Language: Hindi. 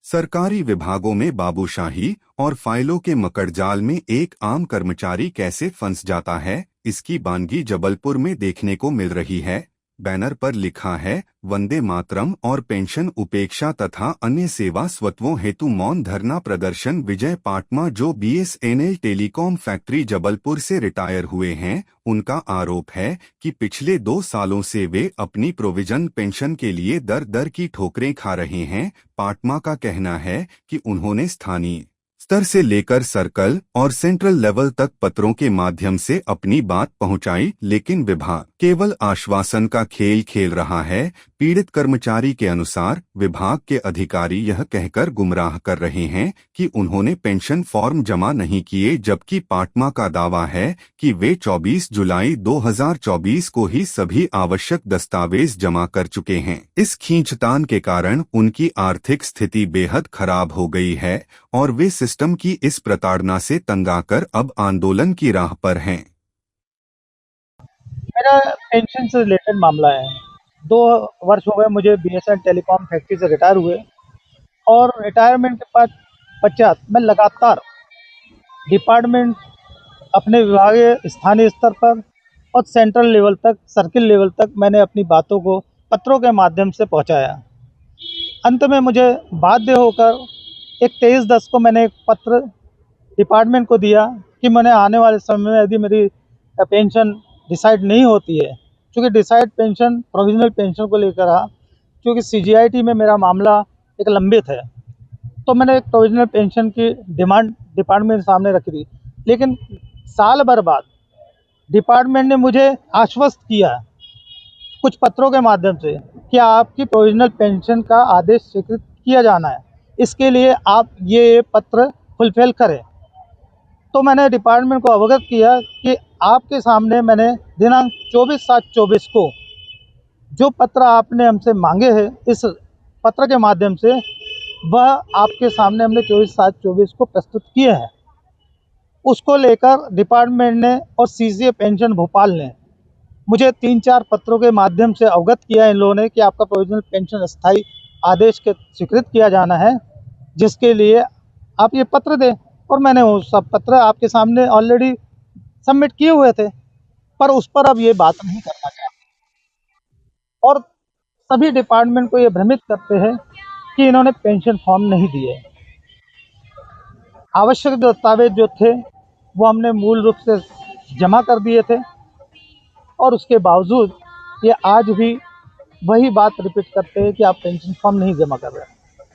सरकारी विभागों में बाबूशाही और फाइलों के मकड़जाल में एक आम कर्मचारी कैसे फंस जाता है, इसकी बानगी जबलपुर में देखने को मिल रही है। बैनर पर लिखा है वंदे मातरम और पेंशन उपेक्षा तथा अन्य सेवा स्वत्वों हेतु मौन धरना प्रदर्शन। विजय पाटमा, जो बीएसएनएल टेलीकॉम फैक्ट्री जबलपुर से रिटायर हुए हैं, उनका आरोप है कि पिछले 2 सालों से वे अपनी प्रोविजन पेंशन के लिए दर दर की ठोकरें खा रहे हैं। पाटमा का कहना है कि उन्होंने स्थानीय स्तर से लेकर सर्कल और सेंट्रल लेवल तक पत्रों के माध्यम से अपनी बात पहुंचाई, लेकिन विभाग केवल आश्वासन का खेल खेल रहा है। पीड़ित कर्मचारी के अनुसार विभाग के अधिकारी यह कहकर गुमराह कर रहे हैं कि उन्होंने पेंशन फॉर्म जमा नहीं किए, जबकि पाटमा का दावा है कि वे 24 जुलाई 2024 को ही सभी आवश्यक दस्तावेज जमा कर चुके हैं। इस खींचतान के कारण उनकी आर्थिक स्थिति बेहद खराब हो गई है और वे सिस्टम की इस प्रताड़ना से तंग आकर अब आंदोलन की राह पर हैं। मेरा पेंशन से रिलेटेड मामला है। 2 वर्ष हो गए मुझे बीएसएनएल टेलीकॉम फैक्ट्री से रिटायर हुए, और रिटायरमेंट के पश्चात मैं लगातार डिपार्टमेंट, अपने विभागीय स्थानीय स्तर पर और सेंट्रल लेवल तक, सर्किल लेवल तक मैंने अपनी बातों को पत्रों के माध्यम से पहुंचाया। अंत में मुझे बाध्य होकर एक 23/10 को मैंने एक पत्र डिपार्टमेंट को दिया कि मैंने आने वाले समय में यदि मेरी पेंशन डिसाइड नहीं होती है, क्योंकि डिसाइड पेंशन प्रोविजनल पेंशन को लेकर रहा, क्योंकि सीजीआईटी में मेरा मामला एक लंबित है, तो मैंने एक प्रोविजनल पेंशन की डिमांड डिपार्टमेंट के सामने रखी थी। लेकिन साल भर बाद डिपार्टमेंट ने मुझे आश्वस्त किया कुछ पत्रों के माध्यम से कि आपकी प्रोविजनल पेंशन का आदेश स्वीकृत किया जाना है, इसके लिए आप ये पत्र फुलफिल करें। तो मैंने डिपार्टमेंट को अवगत किया कि आपके सामने मैंने दिनांक 24/7/24 को जो पत्र आपने हमसे मांगे हैं इस पत्र के माध्यम से, वह आपके सामने हमने 24/7/24 को प्रस्तुत किए हैं। उसको लेकर डिपार्टमेंट ने और सीसीए पेंशन भोपाल ने मुझे 3-4 पत्रों के माध्यम से अवगत किया इन लोगों ने कि आपका प्रोविजनल पेंशन स्थायी आदेश के स्वीकृत किया जाना है, जिसके लिए आप ये पत्र दें। और मैंने वो सब पत्र आपके सामने ऑलरेडी सबमिट किए हुए थे, पर उस पर अब ये बात नहीं करना चाहते, और सभी डिपार्टमेंट को ये भ्रमित करते हैं कि इन्होंने पेंशन फॉर्म नहीं दिए। आवश्यक दस्तावेज जो थे वो हमने मूल रूप से जमा कर दिए थे, और उसके बावजूद ये आज भी वही बात रिपीट करते हैं कि आप पेंशन फॉर्म नहीं जमा कर रहे हैं।